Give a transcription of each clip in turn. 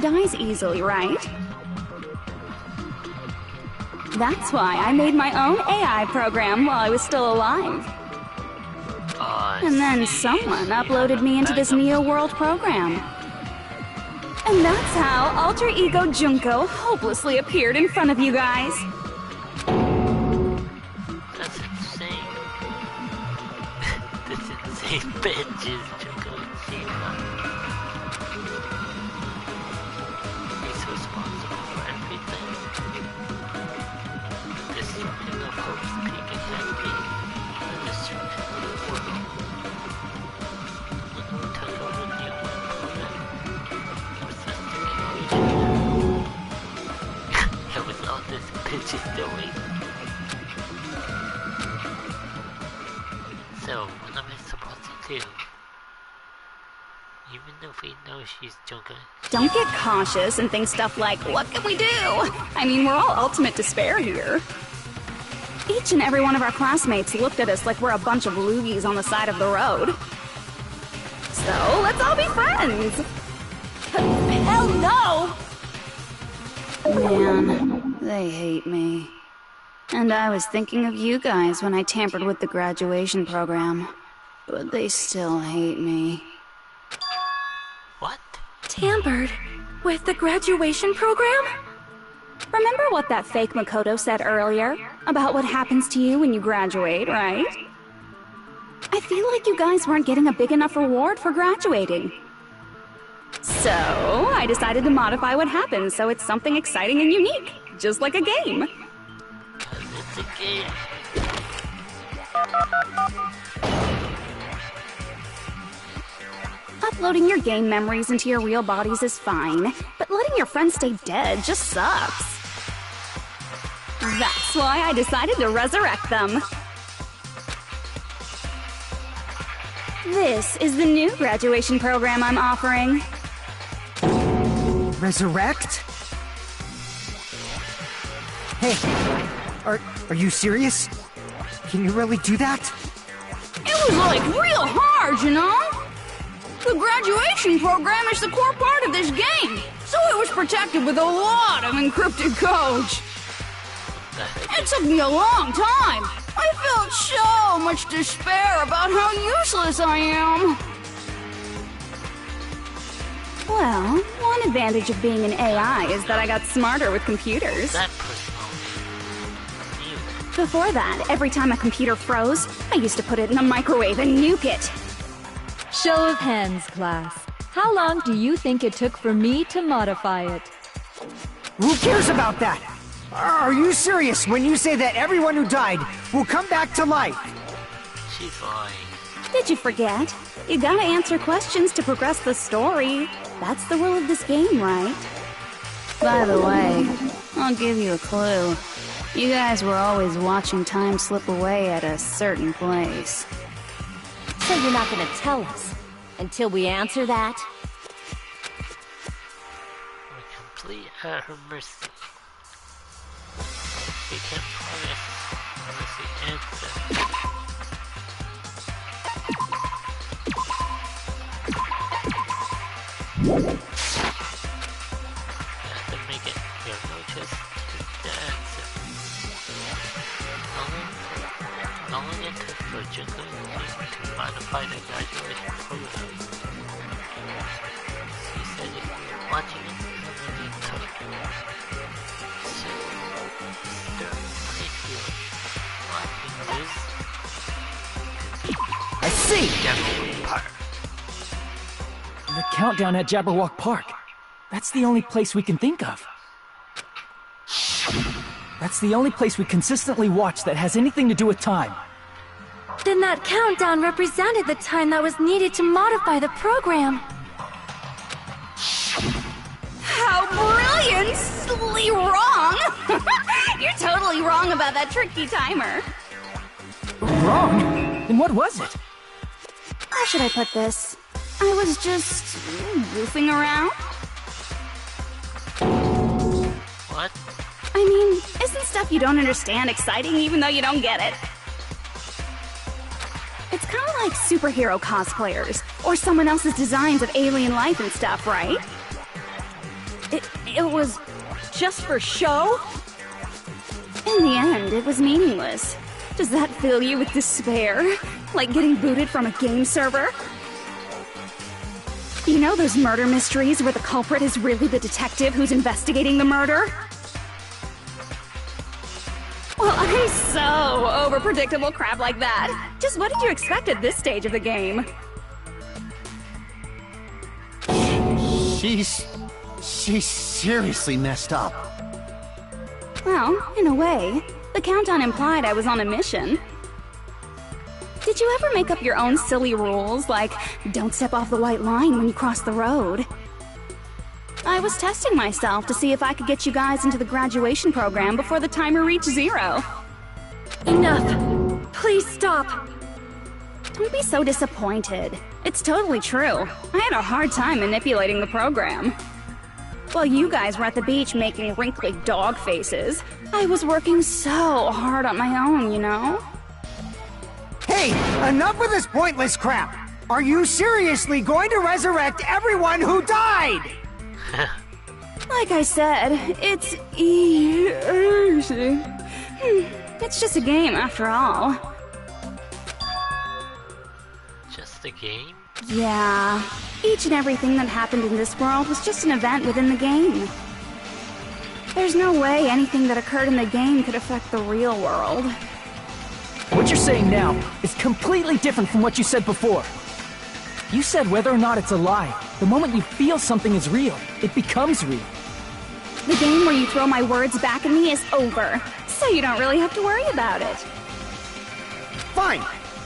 dies easily, right? That's why I made my own AI program while I was still alive. And then someone uploaded me into this Neo World program. And that's how Alter Ego Junko hopelessly appeared in front of you guys. That's insane. This insane bitch is Junko Ichiban. He's responsible for everything. This ring of hope's peaking happy in this new world. When we took over the new world program, it was all this bitch is doing. So, what am I supposed to do? Even if we know she's Junko. Don't get cautious and think stuff like, what can we do? I mean, we're all ultimate despair here. Each and every one of our classmates looked at us like we're a bunch of loogies on the side of the road. So, let's all be friends! Hell no! Man, they hate me. And I was thinking of you guys when I tampered with the graduation program. But they still hate me. What? Tampered? With the graduation program? Remember what that fake Makoto said earlier? About what happens to you when you graduate, right? I feel like you guys weren't getting a big enough reward for graduating. So, I decided to modify what happens so it's something exciting and unique. Just like a game. It's a game. Uploading your game memories into your real bodies is fine, but letting your friends stay dead just sucks. That's why I decided to resurrect them. This is the new graduation program I'm offering. Resurrect? Hey, are you serious? Can you really do that? It was like real hard, you know? The graduation program is the core part of this game, so it was protected with a lot of encrypted codes. It took me a long time. I felt so much despair about how useless I am. Well, one advantage of being an AI is that I got smarter with computers. That personal. Before that, every time a computer froze, I used to put it in the microwave and nuke it. Show of hands, class. How long do you think it took for me to modify it? Who cares about that? Are you serious when you say that everyone who died will come back to life? She's lying. Did you forget? You gotta answer questions to progress the story. That's the rule of this game, right? By the way, I'll give you a clue. You guys were always watching time slip away at a certain place. So you're not gonna tell us until we answer that? We're complete at her mercy. We can't promise unless we answer. You have to make it your notice to answer. How long it took for Junko to modify the graduation program? She said if we were watching it, how many it took. So, watching this I see! Danganronpa Park. The countdown at Jabberwock Park. That's the only place we can think of. That's the only place we consistently watch that has anything to do with time. Then that countdown represented the time that was needed to modify the program. How brilliantly wrong! You're totally wrong about that tricky timer. Wrong? Then what was it? How should I put this? I was just goofing around. What? I mean, isn't stuff you don't understand exciting even though you don't get it? It's kind of like superhero cosplayers, or someone else's designs of alien life and stuff, right? It was just for show? In the end, it was meaningless. Does that fill you with despair? Like getting booted from a game server? You know those murder mysteries where the culprit is really the detective who's investigating the murder? Well, I'm so over predictable crap like that. Just what did you expect at this stage of the game? She's seriously messed up. Well, in a way, the countdown implied I was on a mission. Did you ever make up your own silly rules, like don't step off the white line when you cross the road? I was testing myself to see if I could get you guys into the graduation program before the timer reached 0. Enough! Please stop! Don't be so disappointed. It's totally true. I had a hard time manipulating the program. While you guys were at the beach making wrinkly dog faces, I was working so hard on my own, you know? Hey, enough with this pointless crap! Are you seriously going to resurrect everyone who died? Like I said, it's easy. It's just a game after all. Just a game? Yeah, each and everything that happened in this world was just an event within the game. There's no way anything that occurred in the game could affect the real world. What you're saying now is completely different from what you said before. You said whether or not it's a lie, the moment you feel something is real, it becomes real. The game where you throw my words back at me is over, so you don't really have to worry about it. Fine,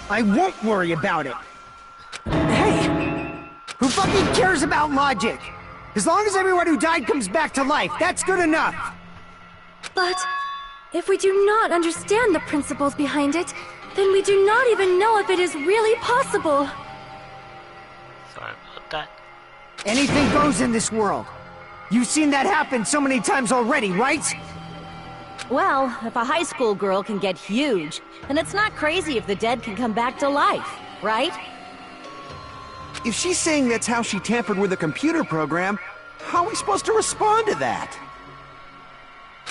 I won't worry about it. Hey! Who fucking cares about logic? As long as everyone who died comes back to life, that's good enough. But if we do not understand the principles behind it, then we do not even know if it is really possible. Sorry about that. Anything goes in this world. You've seen that happen so many times already, right? Well, if a high school girl can get huge, then it's not crazy if the dead can come back to life, right? If she's saying that's how she tampered with a computer program, how are we supposed to respond to that?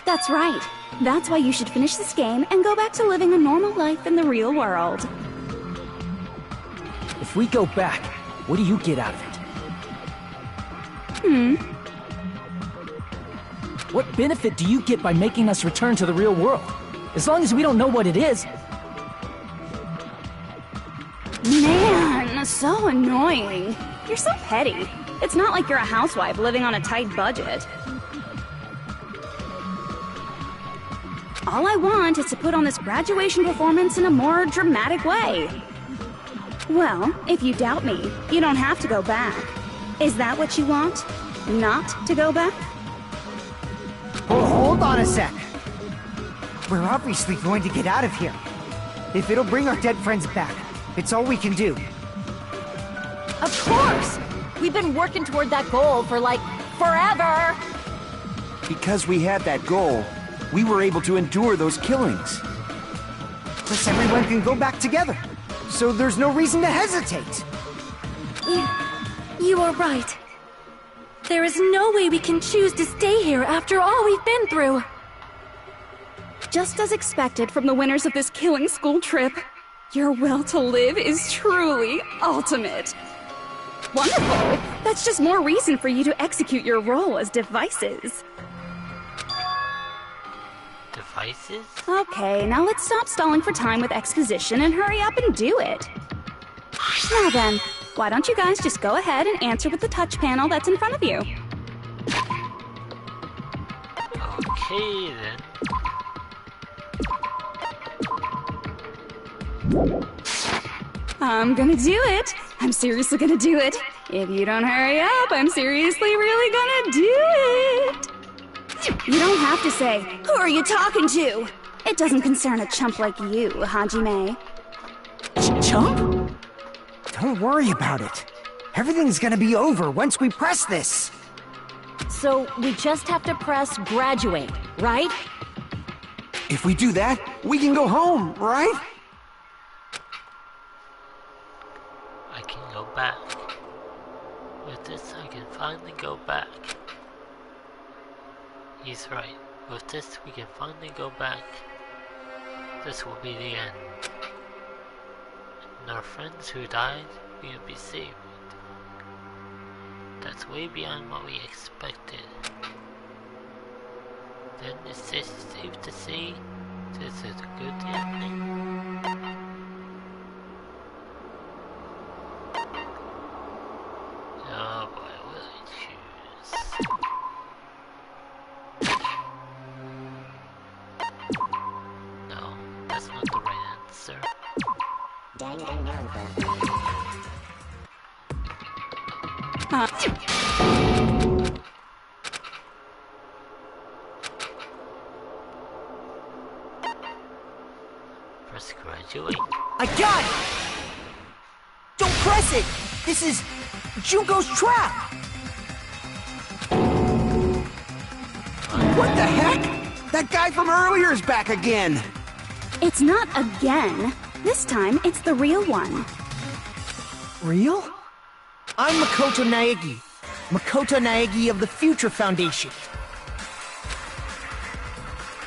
That's right. That's why you should finish this game and go back to living a normal life in the real world. If we go back, what do you get out of it? What benefit do you get by making us return to the real world? As long as we don't know what it is. Man, so annoying. You're so petty. It's not like you're a housewife living on a tight budget. All I want is to put on this graduation performance in a more dramatic way. Well, if you doubt me, you don't have to go back. Is that what you want? Not to go back? Oh, hold on a sec. We're obviously going to get out of here. If it'll bring our dead friends back, it's all we can do. Of course! We've been working toward that goal for, like, forever! Because we had that goal, we were able to endure those killings. Plus everyone can go back together. So there's no reason to hesitate. You are right. There is no way we can choose to stay here after all we've been through. Just as expected from the winners of this killing school trip, your will to live is truly ultimate. Wonderful! That's just more reason for you to execute your role as devices. Devices? Okay, now let's stop stalling for time with exposition and hurry up and do it. Now then, why don't you guys just go ahead and answer with the touch panel that's in front of you? Okay then. I'm gonna do it. I'm seriously gonna do it. If you don't hurry up, I'm seriously really gonna do it. You don't have to say, "Who are you talking to?" It doesn't concern a chump like you, Hajime. Chump? Don't worry about it. Everything's gonna be over once we press this. So we just have to press graduate, right? If we do that, we can go home, right? I can go back. With this, I can finally go back. He's right. With this, we can finally go back. This will be the end. And our friends who died will be saved. That's way beyond what we expected. Then is this safe to say this is a good ending? Oh boy, what do I choose? No, that's not the right answer. Danganronpa. Press graduate. I got it! Don't press it! This is Junko's trap! What the heck? That guy from earlier is back again. It's not again. This time, it's the real one. Real? I'm Makoto Naegi. Makoto Naegi of the Future Foundation.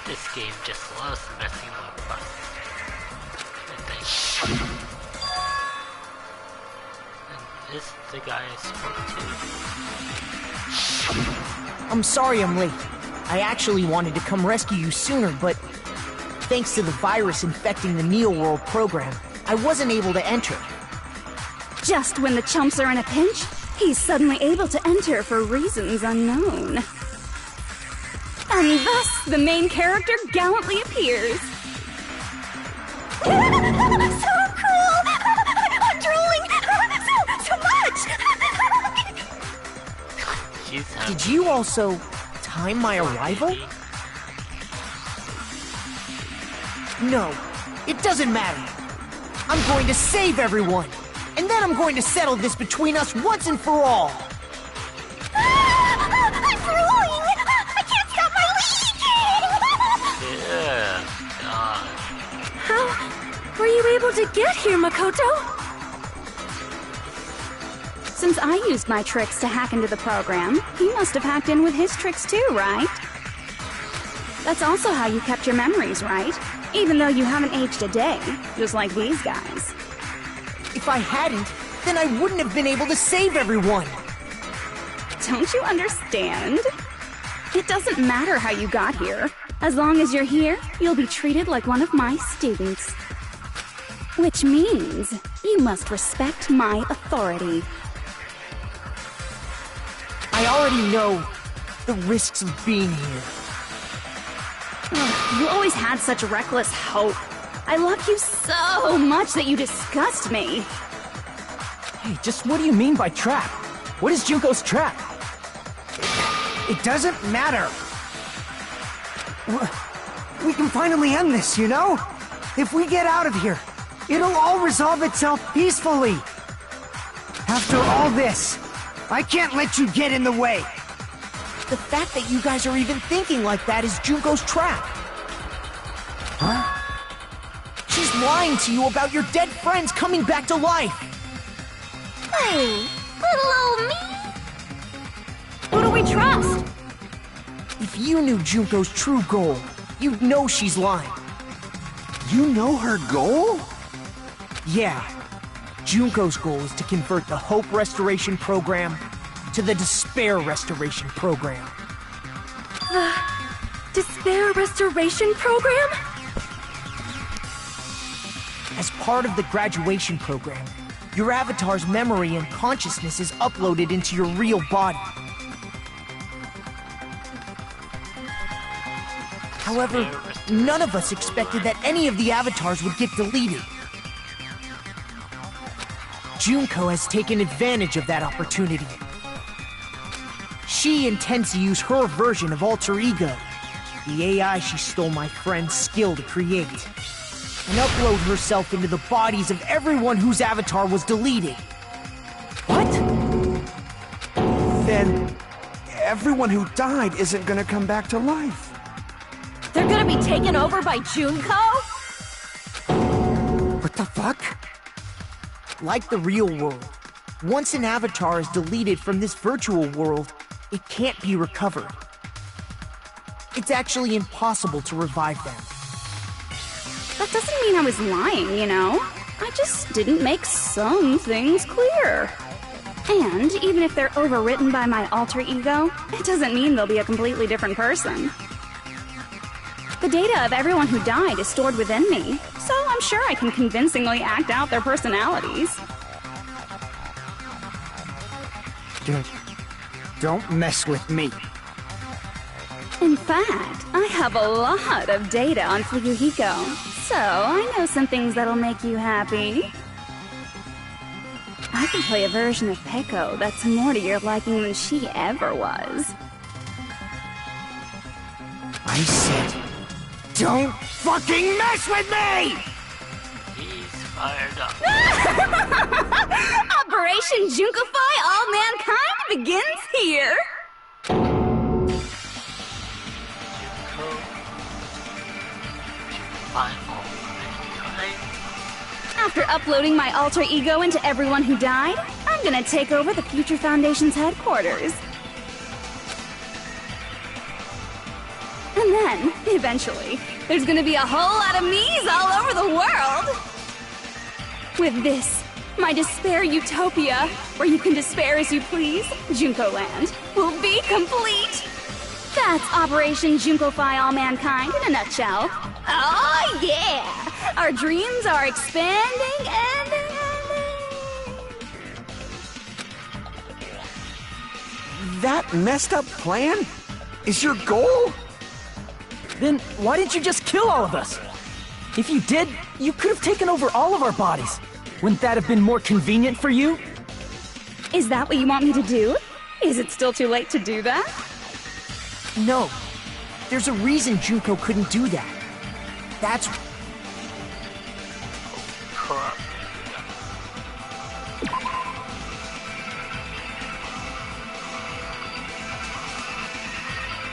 This game just loves messing with us. I think. And this is the guy I spoke to. I'm sorry I'm late. I actually wanted to come rescue you sooner, but thanks to the virus infecting the Neo World program, I wasn't able to enter. Just when the chumps are in a pinch, he's suddenly able to enter for reasons unknown. And thus, the main character gallantly appears. So cool! I'm drooling! So much! She's happy. Did you also time my arrival? No, it doesn't matter. I'm going to save everyone, and then I'm going to settle this between us once and for all. I'm drooling! I can't stop my leaking! Yeah, God. How were you able to get here, Makoto? Since I used my tricks to hack into the program, he must have hacked in with his tricks too, right? That's also how you kept your memories, right? Even though you haven't aged a day, just like these guys. If I hadn't, then I wouldn't have been able to save everyone. Don't you understand? It doesn't matter how you got here. As long as you're here, you'll be treated like one of my students. Which means you must respect my authority. I already know the risks of being here. Ugh, you always had such reckless hope. I love you so much that you disgust me. Hey, just what do you mean by trap? What is Junko's trap? It doesn't matter. We can finally end this, you know? If we get out of here, it'll all resolve itself peacefully. After all this, I can't let you get in the way. The fact that you guys are even thinking like that is Junko's trap. Huh? She's lying to you about your dead friends coming back to life. Hey, little old me? Who do we trust? If you knew Junko's true goal, you'd know she's lying. You know her goal? Yeah. Junko's goal is to convert the Hope Restoration Program to the Despair Restoration Program. Despair Restoration Program? As part of the graduation program, your avatar's memory and consciousness is uploaded into your real body. However, none of us expected that any of the avatars would get deleted. Junko has taken advantage of that opportunity. She intends to use her version of Alter Ego, the AI she stole my friend's skill to create, and upload herself into the bodies of everyone whose avatar was deleted. What? Then everyone who died isn't gonna come back to life. They're gonna be taken over by Junko? What the fuck? Like the real world, once an avatar is deleted from this virtual world, it can't be recovered. it's actually impossible to revive them. That doesn't mean I was lying, you know? I just didn't make some things clear. And even if they're overwritten by my alter ego, it doesn't mean they'll be a completely different person. The data of everyone who died is stored within me, so I'm sure I can convincingly act out their personalities. Don't mess with me. In fact, I have a lot of data on Fuyuhiko, so I know some things that'll make you happy. I can play a version of Peko that's more to your liking than she ever was. I said, don't fucking mess with me! He's fired up. Operation Junkify All Mankind begins here! After uploading my alter ego into everyone who died, I'm gonna take over the Future Foundation's headquarters. And then, eventually, there's gonna be a whole lot of me's all over the world! With this, my despair utopia, where you can despair as you please, Junko Land, will be complete! That's Operation Junkify All Mankind in a nutshell. Oh yeah! Our dreams are expanding and... That messed up plan is your goal? Then why didn't you just kill all of us? If you did, you could have taken over all of our bodies. Wouldn't that have been more convenient for you? Is that what you want me to do? Is it still too late to do that? No. There's a reason Junko couldn't do that. That's... Crap.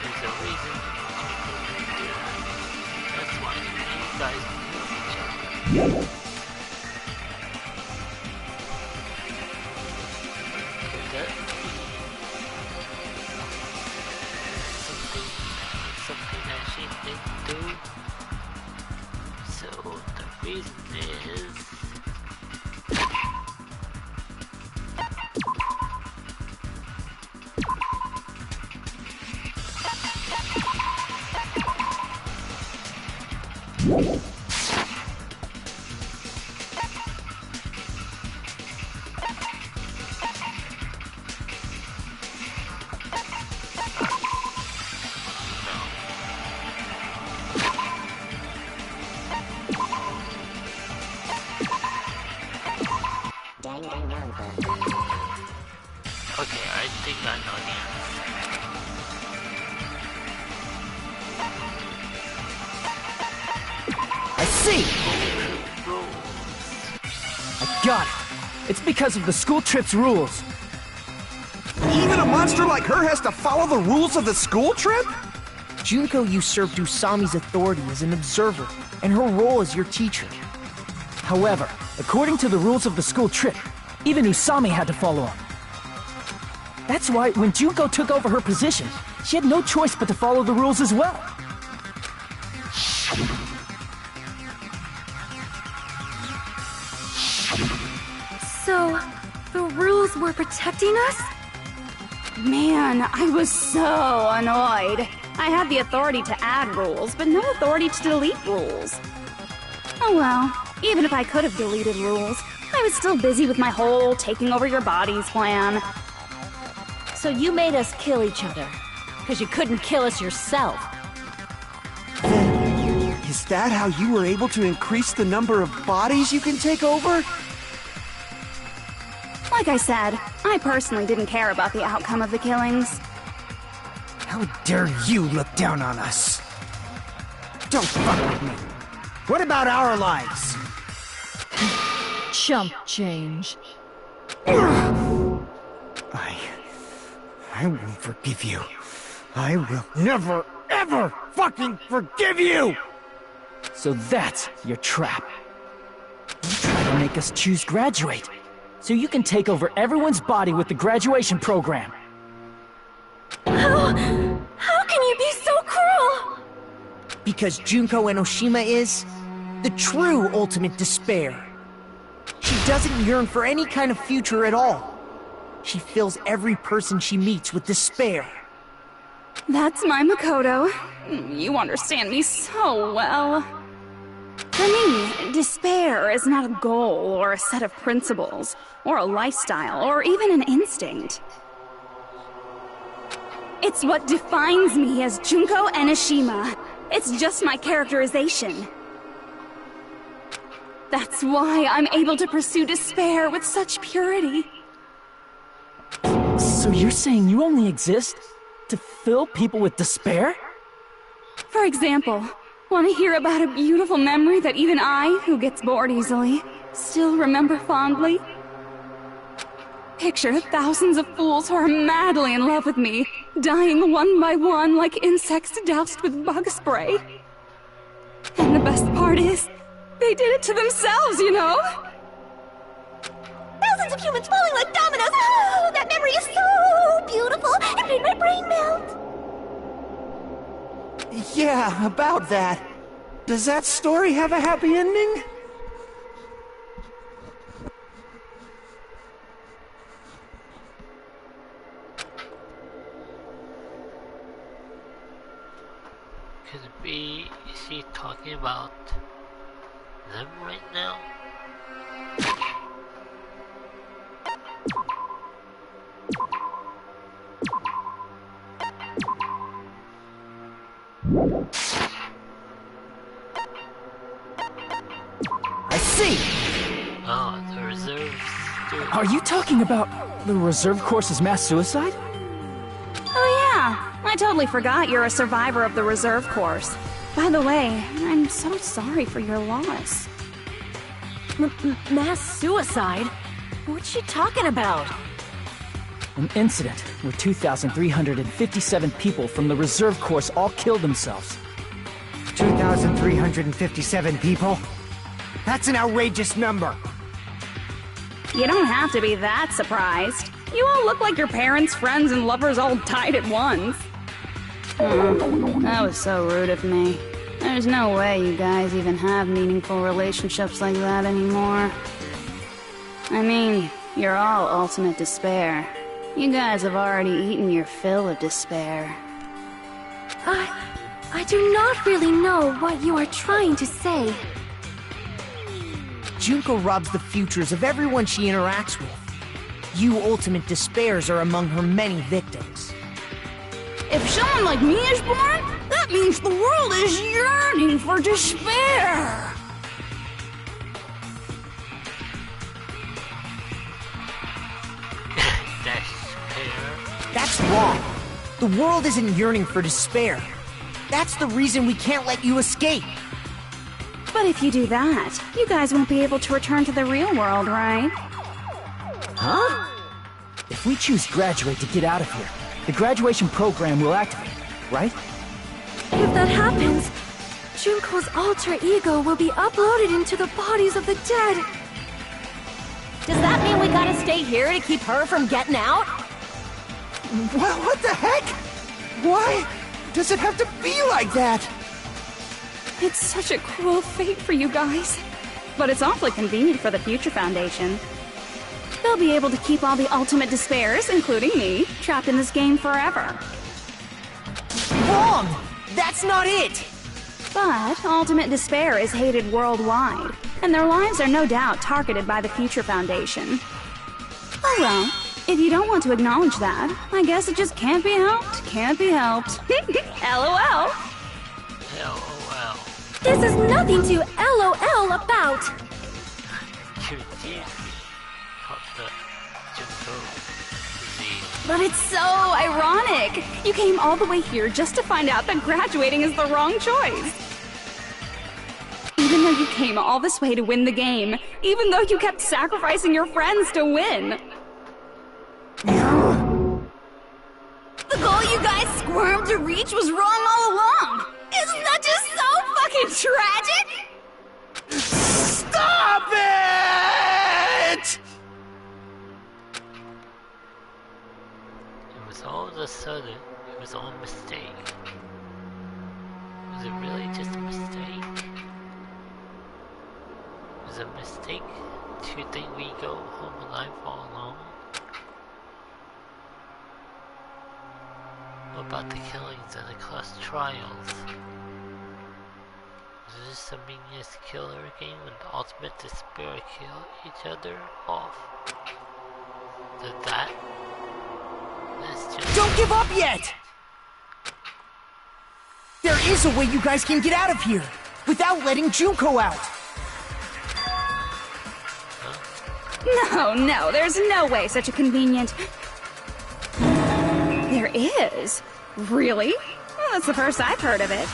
There's a reason you couldn't do that. That's why you guys knew each other. Could that be something that she didn't do? So the reason is... Okay, I think I know the answer. I see! I got it. It's because of the school trip's rules. Even a monster like her has to follow the rules of the school trip? Junko usurped Usami's authority as an observer, and her role as your teacher. However, according to the rules of the school trip, even Usami had to follow up. That's why when Junko took over her position, she had no choice but to follow the rules as well. So, the rules were protecting us? Man, I was so annoyed. I had the authority to add rules, but no authority to delete rules. Oh well, even if I could have deleted rules, I was still busy with my whole taking over your bodies plan. So you made us kill each other, because you couldn't kill us yourself. Is that how you were able to increase the number of bodies you can take over? Like I said, I personally didn't care about the outcome of the killings. How dare you look down on us? Don't fuck with me. What about our lives? Chump change. I won't forgive you. I will never, ever fucking forgive you! So that's your trap. You try to make us choose graduate, so you can take over everyone's body with the graduation program. How can you be so cruel? Because Junko Enoshima is the true ultimate despair. She doesn't yearn for any kind of future at all. She fills every person she meets with despair. That's my Makoto. You understand me so well. For me, despair is not a goal or a set of principles, or a lifestyle, or even an instinct. It's what defines me as Junko Enoshima. It's just my characterization. That's why I'm able to pursue despair with such purity. So you're saying you only exist to fill people with despair? For example, want to hear about a beautiful memory that even I, who gets bored easily, still remember fondly? Picture thousands of fools who are madly in love with me, dying one by one like insects doused with bug spray. And the best part is, they did it to themselves, you know? Thousands of humans falling like dominoes! Oh, that memory is so beautiful! It made my brain melt! Yeah, about that. Does that story have a happy ending? Could it be, is she talking about them right now? I see! Oh, the reserves student. Are you talking about the reserve course's mass suicide? Oh yeah, I totally forgot you're a survivor of the reserve course. By the way, I'm so sorry for your loss. Mass suicide? What's she talking about? An incident where 2,357 people from the reserve course all killed themselves. 2,357 people? That's an outrageous number. You don't have to be that surprised. You all look like your parents, friends, and lovers all died at once. That was so rude of me. There's no way you guys even have meaningful relationships like that anymore. I mean, you're all ultimate despair. You guys have already eaten your fill of despair. I do not really know what you are trying to say. Junko robs the futures of everyone she interacts with. You ultimate despairs are among her many victims. If someone like me is born, that means the world is yearning for despair. Despair? That's wrong. The world isn't yearning for despair. That's the reason we can't let you escape. But if you do that, you guys won't be able to return to the real world, right? Huh? If we choose graduate to get out of here, the graduation program will activate, right? If that happens, Junko's alter ego will be uploaded into the bodies of the dead. Does that mean we gotta stay here to keep her from getting out? What the heck? Why does it have to be like that? It's such a cruel fate for you guys. But it's awfully convenient for the Future Foundation. They'll be able to keep all the ultimate despairs, including me, trapped in this game forever. Wrong! That's not it! But ultimate despair is hated worldwide, and their lives are no doubt targeted by the Future Foundation. Oh well, if you don't want to acknowledge that, I guess it just can't be helped, can't be helped. LOL! LOL. This is nothing to LOL about. But it's so ironic! You came all the way here just to find out that graduating is the wrong choice. Even though you came all this way to win the game, even though you kept sacrificing your friends to win. The goal you guys squirmed to reach was wrong all along! Isn't that just so fucking tragic? Stop it! All of a sudden, it was all a mistake. Was it really just you think we go home alive all alone? What about the killings and the class trials? Is this a meaningless killer game when the ultimate despair kill each other off? Did that? Let's just... Don't give up yet! There is a way you guys can get out of here, without letting Junko out. No, there's no way such a convenient... There is? Really? Well, that's the first I've heard of it.